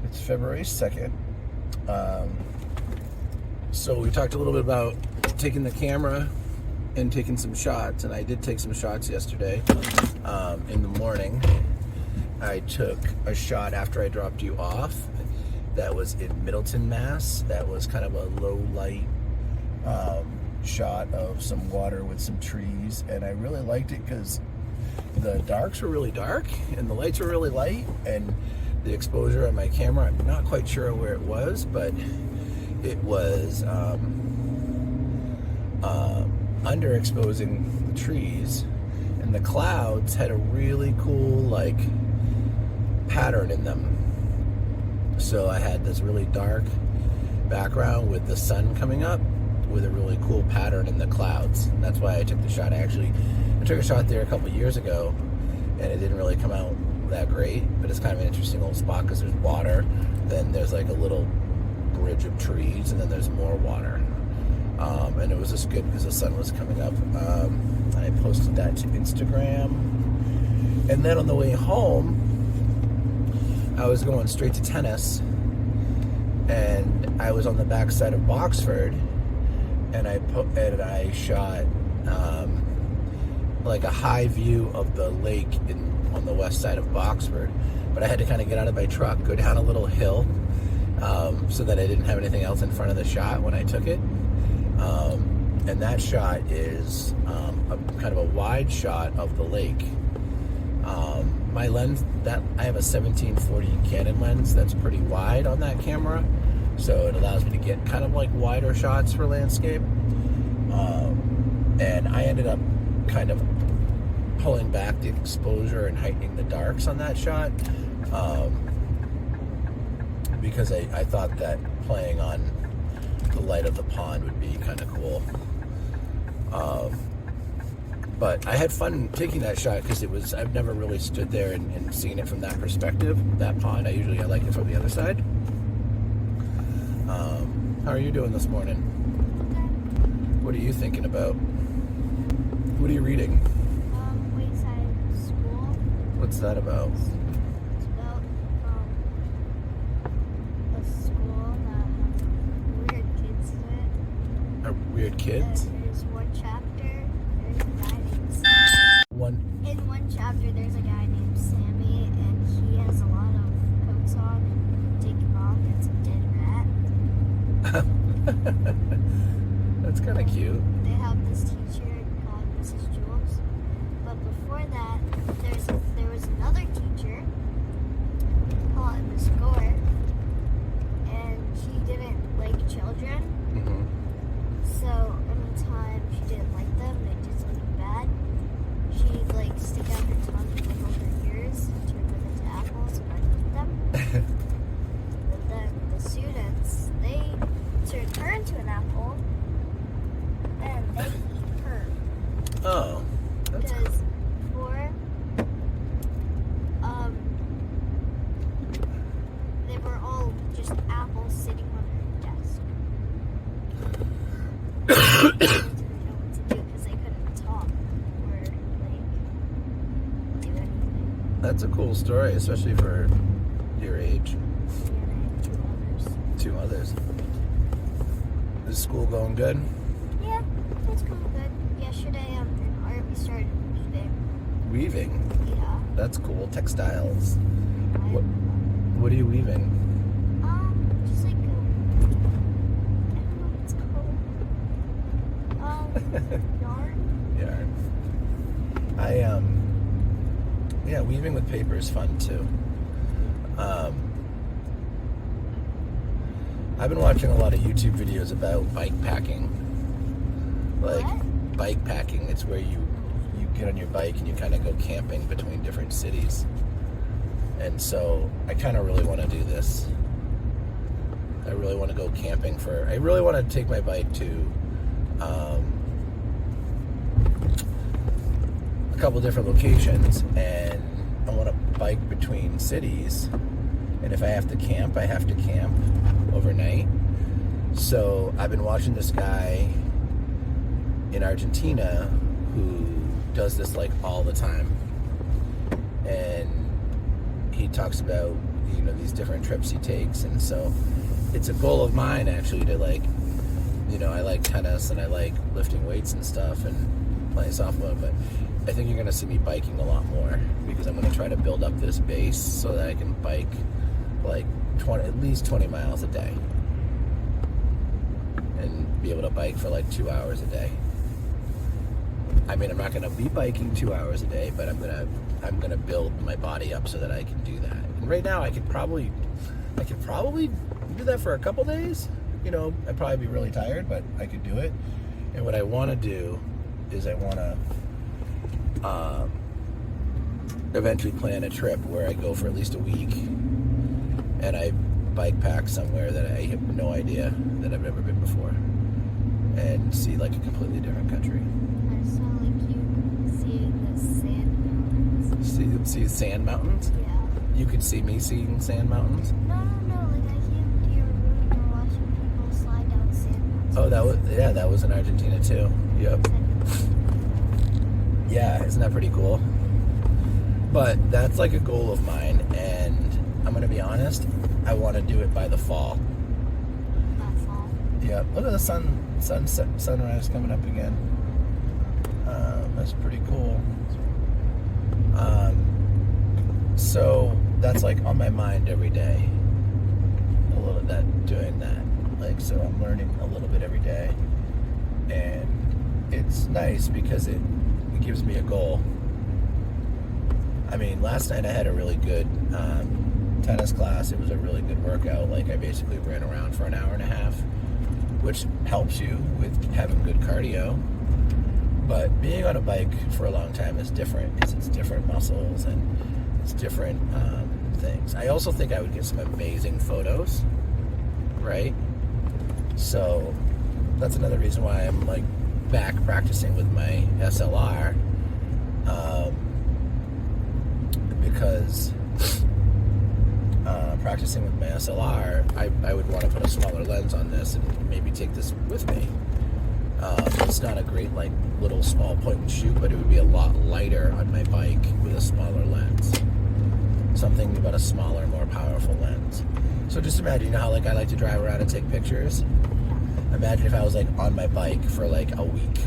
It's February 2nd. So we talked a little bit about taking the camera and taking some shots, and I did take some shots yesterday in the morning. I took a shot after I dropped you off that was in Middleton, Mass. That was kind of a low light shot of some water with some trees, and I really liked it because the darks were really dark and the lights were really light, and the exposure on my camera, I'm not quite sure where it was, but it was underexposing the trees, and the clouds had a really cool like pattern in them. So I had this really dark background with the sun coming up with a really cool pattern in the clouds. And that's why I took the shot. I took a shot there a couple years ago, and it didn't really come out that great, but it's kind of an interesting little spot because there's water, then there's like a little bridge of trees, and then there's more water. And it was just good because the sun was coming up. I posted that to Instagram, and then on the way home I was going straight to tennis, and I was on the backside of Boxford, and I shot like a high view of the lake on the west side of Boxford, but I had to kind of get out of my truck, go down a little hill, so that I didn't have anything else in front of the shot when I took it. And that shot is a kind of a wide shot of the lake. My lens, that I have a 1740 Canon lens that's pretty wide on that camera, so it allows me to get kind of like wider shots for landscape. And I ended up kind of pulling back the exposure and heightening the darks on that shot, because I thought that playing on the light of the pond would be kind of cool. But I had fun taking that shot because I've never really stood there and seen it from that perspective, that pond. I like it from the other side. How are you doing this morning? What are you thinking about? What are you reading? Wayside School. What's that about? It's about a school that has weird kids in it. Are weird kids? There's one chapter, there's a guy named Sammy. In one chapter, there's a guy named Sammy, and he has a lot of coats on, and taking off, and some dead rat. That's kind of cute. They have this teacher called Mrs. Jules, but before that, there was another teacher called Miss Gore, and she didn't like children. Mm-hmm. So anytime she didn't like them, they did something bad, she'd like stick out her tongue and wiggle her ears and turn them into apples and I'd eat them. But then the students, they turned her into an apple and they eat her. Oh, that's cool. Because before, they were all just apples sitting on her desk. They didn't know what to do because they couldn't talk or like do anything. That's a cool story, especially for your age. And I have two others. 2 others. Is school going good? Yeah, it's going good. Yesterday in art we started weaving. Weaving? Yeah. That's cool. Textiles. What are you weaving? Just like I don't know what it's called. Yarn. Yeah, weaving with paper is fun too. I've been watching a lot of YouTube videos about bikepacking. Like What? bikepacking, it's where you get on your bike and you kind of go camping between different cities. And so I kind of really want to do this. I really want to go camping I really want to take my bike to a couple different locations, and I want to bike between cities, and if I have to camp, I have to camp overnight. So I've been watching this guy in Argentina who does this like all the time, and he talks about these different trips he takes. And so it's a goal of mine actually to like, I like tennis and I like lifting weights and stuff and playing softball, but I think you're going to see me biking a lot more because I'm going to try to build up this base so that I can bike like at least 20 miles a day and be able to bike for like 2 hours a day. I mean, I'm not going to be biking 2 hours a day, but I'm gonna build my body up so that I can do that. And right now, I could probably do that for a couple days. I'd probably be really tired, but I could do it. And what I want to do is I want to eventually plan a trip where I go for at least a week, and I bike pack somewhere that I have no idea that I've never been before, and see like a completely different country. I saw like you seeing the sand mountains. See sand mountains? Yeah. You could see me seeing sand mountains? No. Like I came to your room and you're watching people slide down sand mountains. Oh, that was in Argentina too. Yep. Yeah, isn't that pretty cool? But that's like a goal of mine, and I'm gonna be honest, I want to do it by the fall. By fall. Yep. Look at the sunrise coming up again. That's pretty cool. So that's like on my mind every day. A little doing that. Like, so I'm learning a little bit every day, and it's nice because it gives me a goal. I mean, last night I had a really good tennis class. It was a really good workout. Like, I basically ran around for an hour and a half, which helps you with having good cardio. But being on a bike for a long time is different because it's different muscles and it's different things. I also think I would get some amazing photos, right? So that's another reason why I'm like back practicing with my SLR, because practicing with my SLR, I would want to put a smaller lens on this and maybe take this with me. It's not a great like little small point and shoot, but it would be a lot lighter on my bike with a smaller lens. Something about a smaller, more powerful lens. So just imagine, how like I like to drive around and take pictures. Imagine if I was like on my bike for like a week.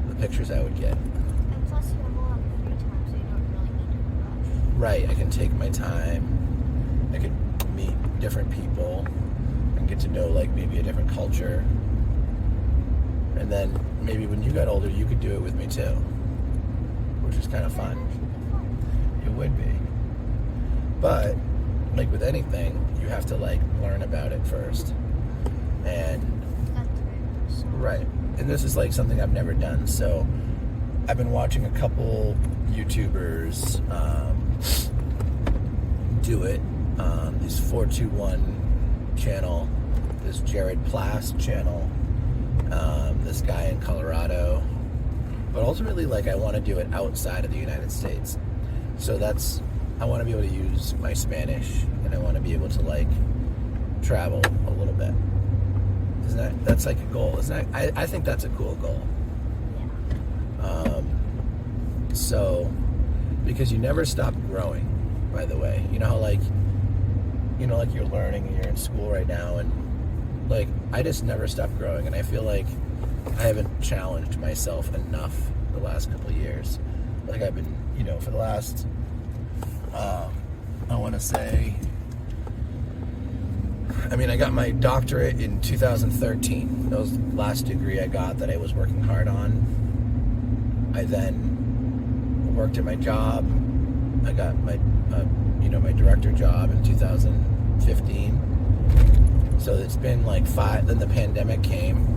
The pictures I would get. And plus you have a lot of free time, so you don't really need to rush. Right, I can take my time. I could meet different people and get to know like maybe a different culture. And then maybe when you got older, you could do it with me too, which is kind of fun. It would be. But like with anything, you have to like learn about it first. And right. And this is like something I've never done. So I've been watching a couple YouTubers do it. This 421 channel, this Jared Plass channel, this guy in Colorado. But ultimately, like, I want to do it outside of the United States. So I want to be able to use my Spanish, and I want to be able to like travel a little bit. That's like a goal, isn't that? I think that's a cool goal. Yeah. So, because you never stop growing, by the way. You know how like you're learning and you're in school right now, and like I just never stop growing, and I feel like I haven't challenged myself enough the last couple of years. Like I've been, for the last, I want to say, I got my doctorate in 2013. That was the last degree I got that I was working hard on. I then worked at my job. I got my, my director job in 2015. So it's been like 5, then the pandemic came.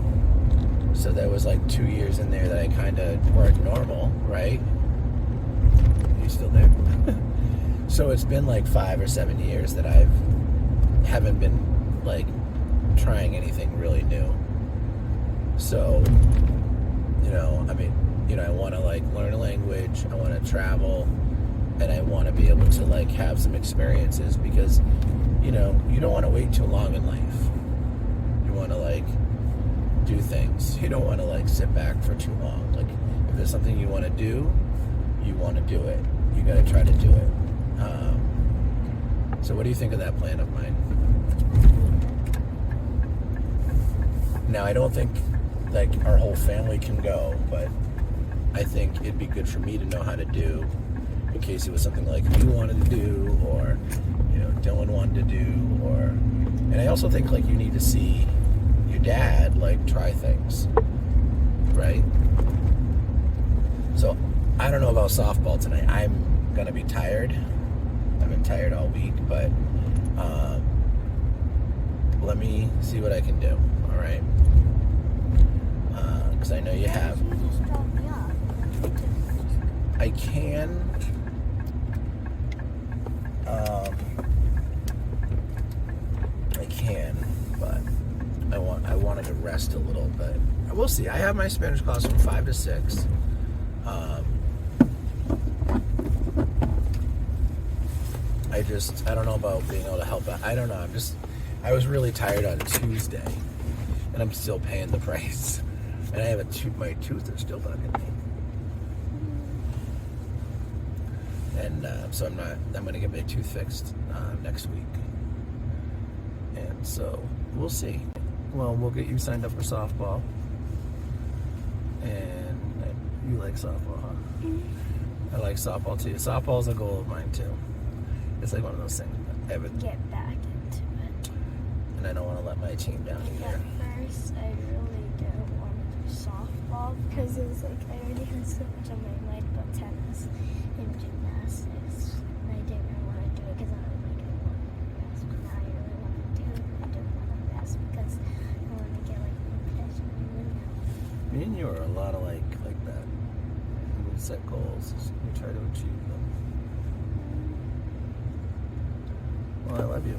So there was like 2 years in there that I kind of weren't normal, right? Are you still there? So it's been like 5 or 7 years that I haven't been like trying anything really new. So, I want to like learn a language, I want to travel, and I want to be able to like have some experiences because, you don't want to wait too long in life. You want to like do things. You don't want to like sit back for too long. Like if there's something you want to do, you want to do it. You got to try to do it. So what do you think of that plan of mine? Now, I don't think like our whole family can go, but I think it'd be good for me to know how to do in case it was something like you wanted to do, or Dylan wanted to do, and I also think like you need to see your dad like try things, right? So I don't know about softball tonight. I'm gonna be tired. I've been tired all week, but let me see what I can do. All right, because I know you have. You just dropped me off. I can. I can, but I wanted to rest a little bit. We'll see. I have my Spanish class from 5 to 6. I don't know about being able to help out. I don't know. I was really tired on Tuesday, and I'm still paying the price. And I have my tooth is still bugging me. And so I'm going to get my tooth fixed next week. And so we'll see. Well, we'll get you signed up for softball. And you like softball, huh? Mm-hmm. I like softball too. Softball's a goal of mine too. It's like one of those things. I haven't get back into it. And I don't want to let my team down either. At first, I really didn't want to do softball because it was like I already had so much on my mind about tennis and gymnastics. And I didn't really want to do it because I was like, I want to rest. But now I really want to do it. I don't want to rest because I want to get like professional. Me and you are a lot alike like that. We set goals. We try to achieve them. Well, I love you.